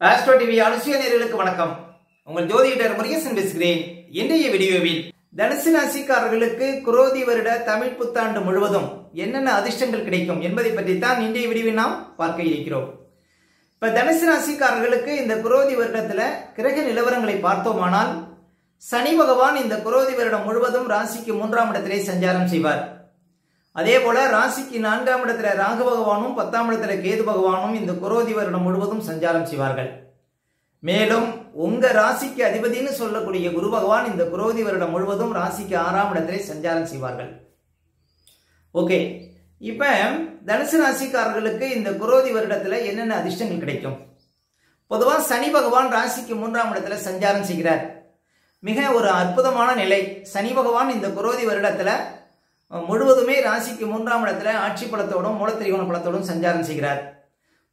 Astro TV அனுசிய நேயர்களுக்கு வணக்கம். உங்கள் ஜோதிடர் முருகேசன் பேசுகிறேன். இன்றைய வீடியோவில் தனுசு ராசிக்காரர்களுக்கு குரோதி வருட தமிழ் புத்தாண்டு முழுவதும் என்னென்ன அதிர்ஷ்டங்கள் கிடைக்கும் என்பதை பற்றி தான் இன்றைய வீடியோவில் நாம் பார்க்க இருக்கிறோம். இப்ப தனுசு ராசிக்காரர்களுக்கு இந்த குரோதி வருடத்துல கிரக நிலவரங்களை பார்த்தோமானால் சனி பகவான் இந்த குரோதி வருடம் முழுவதும் ராசிக்கு 3ஆம் இடத்திலே சஞ்சாரம் செய்வார். அதே போல ராசிக்கு 4ஆம் இடத்துல ராகு பகவானும் 10ஆம் இடத்துல கேது பகவானும் இந்த குரோதி வருடம் முழுவதும் சஞ்சாரம் செய்வார்கள். மேலும் உங்க ராசிக்கு அதிபதினு சொல்லக்கூடிய குரு பகவான் இந்த குரோதி வருடம் முழுவதும் ராசிக்கு 6ஆம் இடத்திலே சஞ்சாரம் செய்வார்கள். ஓகே, இப்ப தனுசு ராசிக்காரர்களுக்கு இந்த குரோதி வருடத்துல என்னென்ன அதிர்ஷ்டங்கள் கிடைக்கும்? பொதுவா சனி பகவான் ராசிக்கு 3ஆம் இடத்துல சஞ்சாரம் செய்கிறார். மிக ஒரு அற்புதமான நிலை. சனி பகவான் இந்த குரோதி வருடத்துல முழுவதுமே ராசிக்கு 3ஆம் இடத்துல ஆட்சி பலத்தோடும் மூலத்திரிகோண பலத்தோடும் சஞ்சாரம் செய்கிறார்.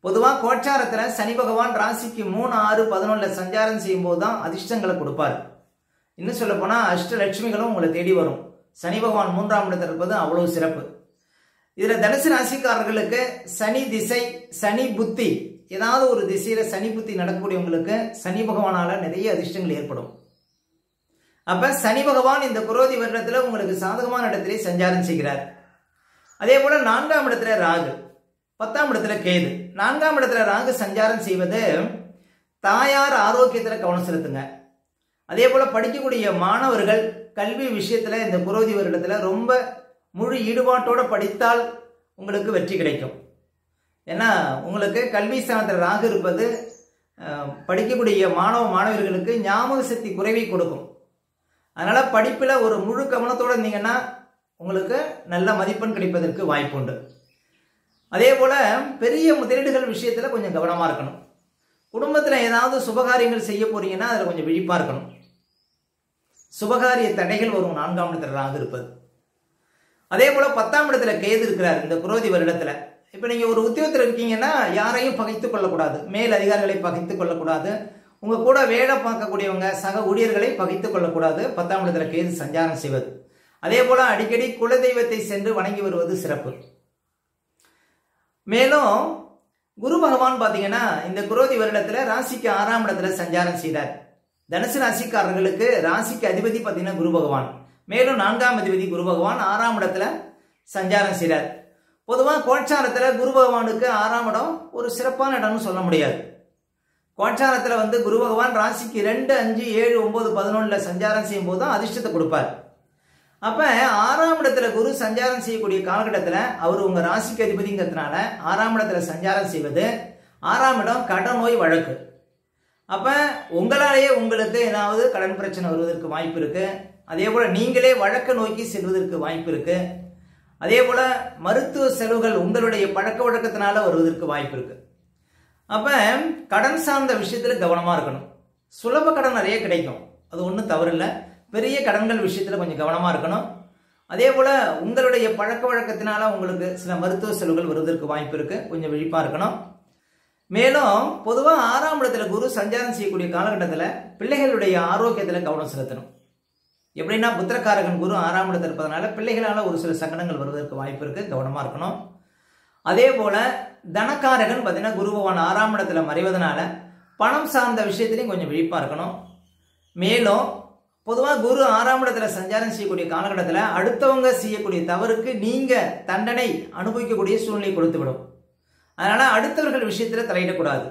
பொதுவாக கோச்சாரத்துல சனி பகவான் ராசிக்கு 3, 6, 11 சஞ்சாரம் செய்யும் போதுதான் அதிர்ஷ்டங்களை கொடுப்பார். இன்னும் சொல்ல போனா அஷ்டலட்சுமிகளும் உங்களை தேடி வரும். சனி பகவான் 3ஆம் இடத்துல இருப்பது அவ்வளவு சிறப்பு. இதுல தனுசு ராசிக்காரர்களுக்கு சனி திசை, சனி புத்தி, ஏதாவது ஒரு திசையில சனி புத்தி நடக்கக்கூடியவங்களுக்கு சனி பகவானால நிறைய அதிர்ஷ்டங்கள் ஏற்படும். அப்ப சனி பகவான் இந்த குரோதி வருடத்துல உங்களுக்கு சாதகமான இடத்திலே சஞ்சாரம் செய்கிறார். அதே போல 4ஆம் இடத்துல ராகு, 10ஆம் இடத்துல கேது. 4ஆம் இடத்துல ராகு சஞ்சாரம் செய்வது தாயார் ஆரோக்கியத்துல கவனம் செலுத்துங்க. அதே போல படிக்கக்கூடிய மாணவர்கள் கல்வி விஷயத்துல இந்த குரோதி வருடத்துல ரொம்ப முழு ஈடுபாட்டோட படித்தால் உங்களுக்கு வெற்றி கிடைக்கும். ஏன்னா உங்களுக்கு கல்வி ஸ்தானத்தில் ராகு இருப்பது படிக்கக்கூடிய மாணவர்களுக்கு ஞாபக சக்தி குறைவை கொடுக்கும். அதனால படிப்புல ஒரு முழு கவனத்தோட இருந்தீங்கன்னா உங்களுக்கு நல்ல மதிப்பெண் கிடைப்பதற்கு வாய்ப்பு உண்டு. அதே போல பெரிய முதலீடுகள் விஷயத்துல கொஞ்சம் கவனமா இருக்கணும். குடும்பத்துல ஏதாவது சுபகாரியங்கள் செய்ய போறீங்கன்னா அதுல கொஞ்சம் விழிப்பா இருக்கணும். சுபகாரிய தடைகள் வரும் 4ஆம் இடத்துல ராகு இருப்பது. அதே போல 10ஆம் இடத்துல கேது இருக்கிறார் இந்த குரோதி வருடத்துல. இப்ப நீங்க ஒரு உத்தியோகத்தில் இருக்கீங்கன்னா யாரையும் பகைத்துக் கொள்ளக்கூடாது, மேல் அதிகாரிகளை பகைத்துக் கொள்ளக்கூடாது, உங்க கூட வேலை பார்க்கக்கூடியவங்க சக ஊழியர்களை பகைத்துக் கொள்ளக்கூடாது. 10ஆம் இடத்துல கேது சஞ்சாரம் செய்வது. அதே போல அடிக்கடி குலதெய்வத்தை சென்று வணங்கி வருவது சிறப்பு. மேலும் குரு பகவான் பாத்தீங்கன்னா இந்த குரோதி வருடத்துல ராசிக்கு 6ஆம் இடத்துல சஞ்சாரம் செய்தார். தனுசு ராசிக்காரர்களுக்கு ராசிக்கு அதிபதி பாத்தீங்கன்னா குரு பகவான், மேலும் 4ஆம் அதிபதி குரு பகவான் 6ஆம் இடத்துல சஞ்சாரம் செய்தார். பொதுவாக கோச்சாரத்துல குரு பகவானுக்கு 6ஆம் இடம் ஒரு சிறப்பான இடம்னு சொல்ல முடியாது. கோச்சாரத்துல குரு பகவான் ராசிக்கு 2, 5, 7, 9, 11 சஞ்சாரம் செய்யும் போது தான் அதிர்ஷ்டத்தை கொடுப்பார். அப்ப 6ஆம் இடத்துல குரு சஞ்சாரம் செய்யக்கூடிய காலகட்டத்துல அவர் உங்க ராசிக்கு அதிபதிங்கிறதுனால 6ஆம் இடத்துல சஞ்சாரம் செய்வது 6ஆம் இடம் கடன் நோய் வழக்கு. அப்ப உங்களாலேயே உங்களுக்கு ஏதாவது கடன் பிரச்சனை வருவதற்கு வாய்ப்பு இருக்கு. அதே போல நீங்களே வழக்க நோக்கி செல்வதற்கு வாய்ப்பு இருக்கு. அதே போல மருத்துவ செலவுகள் உங்களுடைய பழக்க வழக்கத்தினால வருவதற்கு வாய்ப்பு இருக்கு. அப்ப கடன் சார்ந்த விஷயத்துல கவனமா இருக்கணும். சுலப கடன் நிறைய கிடைக்கும், அது ஒன்றும் தவறு இல்லை. பெரிய கடன்கள் விஷயத்துல கொஞ்சம் கவனமா இருக்கணும். அதே போல உங்களுடைய பழக்க வழக்கத்தினால உங்களுக்கு சில மருத்துவ செலவுகள் வருவதற்கு வாய்ப்பு இருக்கு, கொஞ்சம் விழிப்பா இருக்கணும். மேலும் பொதுவா 6ஆம் இடத்துல குரு சஞ்சாரம் செய்யக்கூடிய காலகட்டத்தில் பிள்ளைகளுடைய ஆரோக்கியத்துல கவனம் செலுத்தணும். எப்படின்னா புத்திரக்காரகன் குரு 6ஆம் இடத்துல இருப்பதனால பிள்ளைகளால ஒரு சில சங்கடங்கள் வருவதற்கு வாய்ப்பு இருக்கு, கவனமா இருக்கணும். அதே போல தனக்காரகன் பார்த்தீங்கன்னா குரு பகவான் 6ஆம் இடத்துல மறைவதனால பணம் சார்ந்த விஷயத்திலையும் கொஞ்சம் விழிப்பா இருக்கணும். மேலும் பொதுவாக குரு 6ஆம் இடத்துல சஞ்சாரம் செய்யக்கூடிய காலகட்டத்தில் அடுத்தவங்க செய்யக்கூடிய தவறுக்கு நீங்க தண்டனை அனுபவிக்கக்கூடிய சூழ்நிலை கொடுத்துவிடும். அதனால அடுத்தவர்கள் விஷயத்துல தலையிடக்கூடாது.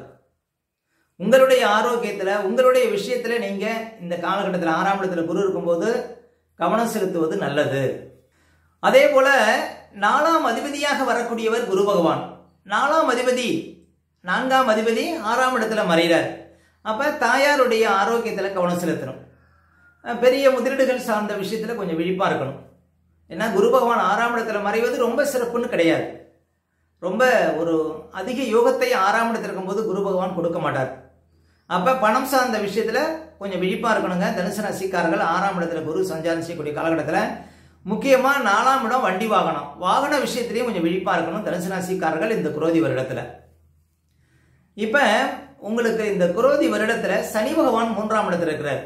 உங்களுடைய ஆரோக்கியத்துல உங்களுடைய விஷயத்துல நீங்க இந்த காலகட்டத்தில் 6ஆம் இடத்துல குரு இருக்கும்போது கவனம் செலுத்துவது நல்லது. அதே போல 4ஆம் அதிபதியாக வரக்கூடியவர் குரு பகவான். 4ஆம் அதிபதி 4ஆம் அதிபதி 6ஆம் இடத்துல மறைகிறார். அப்ப தாயாருடைய ஆரோக்கியத்துல கவனம் செலுத்தணும். பெரிய முதலீடுகள் சார்ந்த விஷயத்துல கொஞ்சம் விழிப்பா இருக்கணும். ஏன்னா குரு பகவான் 6ஆம் இடத்துல மறைவது ரொம்ப சிறப்புன்னு கிடையாது. ரொம்ப ஒரு அதிக யோகத்தை 6ஆம் இடத்துல இருக்கும்போது குரு பகவான் கொடுக்க மாட்டார். அப்ப பணம் சார்ந்த விஷயத்துல கொஞ்சம் விழிப்பா இருக்கணுங்க. தனுசு ராசிக்காரர்கள் 6ஆம் இடத்துல குரு சஞ்சாரம் செய்யக்கூடிய காலகட்டத்தில் முக்கியமா 4ஆம் இடம் வண்டி வாகன விஷயத்திலையும் கொஞ்சம் விழிப்பா இருக்கணும் தனுசு ராசிக்காரர்கள் இந்த குரோதி வருடத்துல. இப்ப உங்களுக்கு இந்த குரோதி வருடத்துல சனி பகவான் 3ஆம் இடத்துல இருக்கிறார்.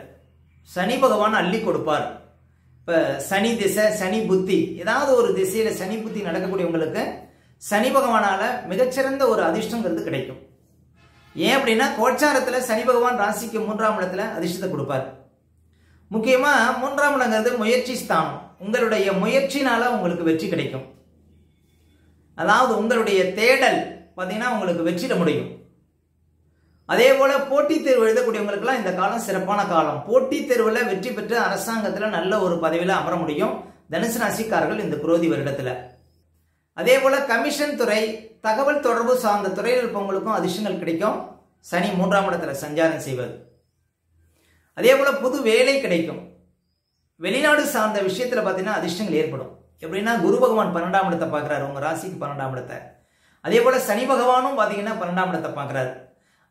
சனி பகவான் அள்ளி கொடுப்பார். இப்ப சனி திசை, சனி புத்தி, ஏதாவது ஒரு திசையில சனி புத்தி நடக்கக்கூடியவங்களுக்கு சனி பகவானால மிகச்சிறந்த ஒரு அதிர்ஷ்டங்கிறது கிடைக்கும். ஏன் அப்படின்னா கோச்சாரத்தில் சனி பகவான் ராசிக்கு 3ஆம் இடத்துல அதிர்ஷ்டத்தை கொடுப்பார். முக்கியமாக 3ஆம் இடங்கிறது முயற்சி ஸ்தானம். உங்களுடைய முயற்சினால உங்களுக்கு வெற்றி கிடைக்கும். அதாவது உங்களுடைய தேடல் பார்த்தீங்கன்னா உங்களுக்கு வெற்றிட முடியும். அதே போல போட்டித் தேர்வு எழுதக்கூடியவங்களுக்கெல்லாம் இந்த காலம் சிறப்பான காலம். போட்டித் தேர்வில் வெற்றி பெற்று அரசாங்கத்தில் நல்ல ஒரு பதவியில் அமர முடியும் தனுசு ராசிக்காரர்கள் இந்த குரோதி வருடத்தில். அதே போல கமிஷன் துறை, தகவல் தொடர்பு சார்ந்த துறையில் இருப்பவங்களுக்கும் அதிர்ஷ்டங்கள் கிடைக்கும் சனி 3ஆம் இடத்துல சஞ்சாரம் செய்வது. அதே போல புது வேலை கிடைக்கும். வெளிநாடு சார்ந்த விஷயத்துல பார்த்தீங்கன்னா அதிர்ஷ்டங்கள் ஏற்படும். எப்படின்னா குரு பகவான் 12ஆம் இடத்தை பார்க்குறாரு, உங்க ராசிக்கு 12ஆம் இடத்தை. அதே போல சனி பகவானும் பார்த்தீங்கன்னா 12ஆம் இடத்தை பார்க்குறாரு.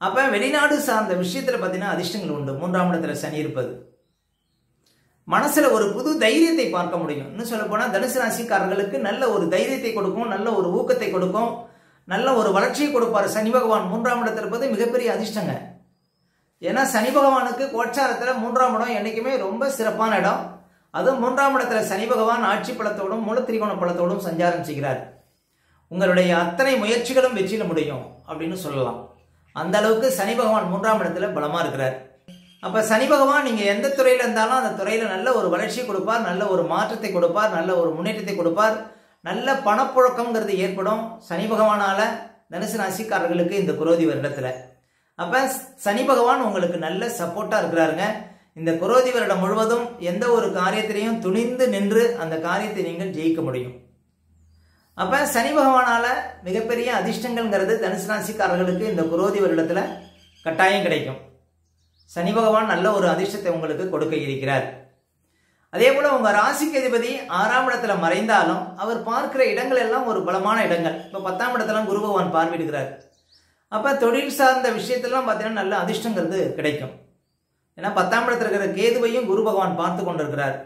அப்ப வெளிநாடு சார்ந்த விஷயத்துல பார்த்தீங்கன்னா அதிர்ஷ்டங்கள் உண்டு 3ஆம் இடத்துல சனி இருப்பது. மனசுல ஒரு புது தைரியத்தை பார்க்க முடியும். இன்னும் சொல்ல போனா தனுசு ராசிக்காரர்களுக்கு நல்ல ஒரு தைரியத்தை கொடுக்கும், நல்ல ஒரு ஊக்கத்தை கொடுக்கும், நல்ல ஒரு வளர்ச்சியை கொடுப்பார். சனி பகவான் 3ஆம் இடத்துல இருப்பது மிகப்பெரிய அதிர்ஷ்டங்க. ஏன்னா சனி பகவானுக்கு கோச்சாரத்துல 3ஆம் இடம் என்னைக்குமே ரொம்ப சிறப்பான இடம். அதுவும் 3ஆம் இடத்துல சனி பகவான் ஆட்சி பலத்தோடும் மூலத்திரிகோண பலத்தோடும் சஞ்சாரம் செய்கிறார். உங்களுடைய அத்தனை முயற்சிகளும் வெற்றியில முடியும் அப்படின்னு சொல்லலாம். அந்த அளவுக்கு சனி பகவான் 3ஆம் இடத்துல பலமா இருக்கிறார். அப்ப சனி பகவான் நீங்க எந்த துறையில இருந்தாலும் அந்த துறையில நல்ல ஒரு வளர்ச்சியை கொடுப்பார், நல்ல ஒரு மாற்றத்தை கொடுப்பார், நல்ல ஒரு முன்னேற்றத்தை கொடுப்பார். நல்ல பணப்புழக்கம்ங்கிறது ஏற்படும் சனி பகவானால தனுசு ராசிக்காரர்களுக்கு இந்த குரோதி வருடத்துல. அப்ப சனி பகவான் உங்களுக்கு நல்ல சப்போர்ட்டா இருக்கிறாருங்க. இந்த குரோதி வருடம் முழுவதும் எந்த ஒரு காரியத்திலையும் துணிந்து நின்று அந்த காரியத்தை நீங்கள் ஜெயிக்க முடியும். அப்ப சனி பகவானால மிகப்பெரிய அதிர்ஷ்டங்கள்ங்கிறது தனுசு ராசிக்காரர்களுக்கு இந்த குரோதி வருடத்துல கட்டாயம் கிடைக்கும். சனி பகவான் நல்ல ஒரு அதிர்ஷ்டத்தை உங்களுக்கு கொடுக்க இருக்கிறார். அதே போல உங்க ராசிக்கு அதிபதி 6ஆம் இடத்துல மறைந்தாலும் அவர் பார்க்கிற இடங்கள் எல்லாம் ஒரு பலமான இடங்கள். இப்ப 10ஆம் இடத்துல குரு பகவான் பார்வையிடுகிறார். அப்ப தொழில் சார்ந்த விஷயத்திலாம் பார்த்தீங்கன்னா நல்ல அதிர்ஷ்டங்கிறது கிடைக்கும். ஏன்னா 10ஆம் இடத்துல இருக்கிற கேதுவையும் குரு பகவான் பார்த்து கொண்டிருக்கிறார்.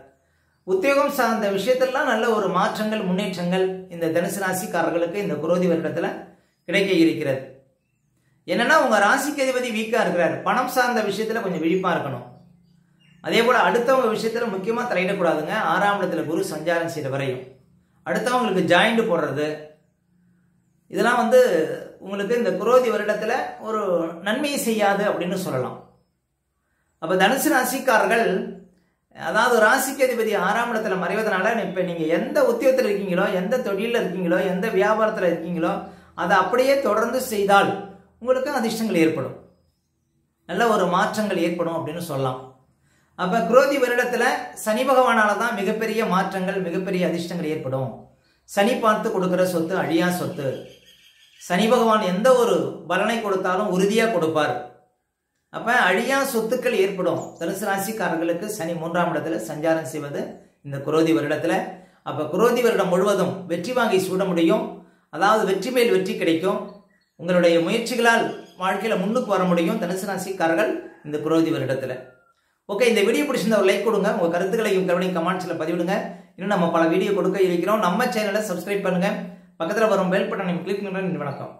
உத்தியோகம் சார்ந்த விஷயத்திலாம் நல்ல ஒரு மாற்றங்கள், முன்னேற்றங்கள் இந்த தனுசு ராசிக்காரர்களுக்கு இந்த குரோதி வருடத்துல கிடைக்க இருக்கிறது. என்னன்னா உங்க ராசிக்கு அதிபதி வீக்கா இருக்கிறார். பணம் சார்ந்த விஷயத்துல கொஞ்சம் விழிப்பா இருக்கணும். அதே போல அடுத்தவங்க விஷயத்துல முக்கியமா தலையிடக்கூடாதுங்க. 6ஆம் இடத்துல குரு சஞ்சாரம் செய்த வரையும் அடுத்தவங்களுக்கு ஜாயிண்ட் போடுறது இதெல்லாம் உங்களுக்கு இந்த குரோதி வருடத்துல ஒரு நன்மையை செய்யாது அப்படின்னு சொல்லலாம். அப்ப தனுசு ராசிக்காரர்கள் அதாவது ராசிக்கு அதிபதி 6ஆம் இடத்துல மறைவதனால இப்ப நீங்க எந்த உத்தியோகத்தில் இருக்கீங்களோ, எந்த தொழில இருக்கீங்களோ, எந்த வியாபாரத்துல இருக்கீங்களோ அதை அப்படியே தொடர்ந்து செய்தால் உங்களுக்கு அதிர்ஷ்டங்கள் ஏற்படும், நல்ல ஒரு மாற்றங்கள் ஏற்படும் அப்படின்னு சொல்லலாம். அப்ப குரோதி வருடத்துல சனி பகவானால தான் மிகப்பெரிய மாற்றங்கள், மிகப்பெரிய அதிர்ஷ்டங்கள் ஏற்படும். சனி பார்த்து கொடுக்கிற சொத்து அழியா சொத்து. சனி பகவான் எந்த ஒரு பலனை கொடுத்தாலும் உறுதியா கொடுப்பார். அப்ப அழியா சொத்துக்கள் ஏற்படும் தனுசு ராசிக்காரர்களுக்கு சனி 3ஆம் இடத்துல சஞ்சாரம் செய்வது இந்த குரோதி வருடத்துல. அப்ப குரோதி வருடம் முழுவதும் வெற்றி வாங்கி சூட முடியும். அதாவது வெற்றி மேல் வெற்றி கிடைக்கும். உங்களுடைய முயற்சிகளால் வாழ்க்கையில முன்னுக்கு வர முடியும் தனுசு ராசிக்காரர்கள் இந்த குரோதி வருடத்துல. ஓகே, இந்த வீடியோ பிடிச்சிருந்தா ஒரு லைக் கொடுங்க. உங்க கருத்துக்களையும் கமெண்ட்ஸ்ல பதிவிடுங்க. இன்னும் நம்ம பல வீடியோ கொடுக்க இருக்கிறோம். நம்ம சேனலை சப்ஸ்கிரைப் பண்ணுங்க. பக்கத்துல வரும் பெல் பட்டனை கிளிக் பண்ணுங்க. வணக்கம்.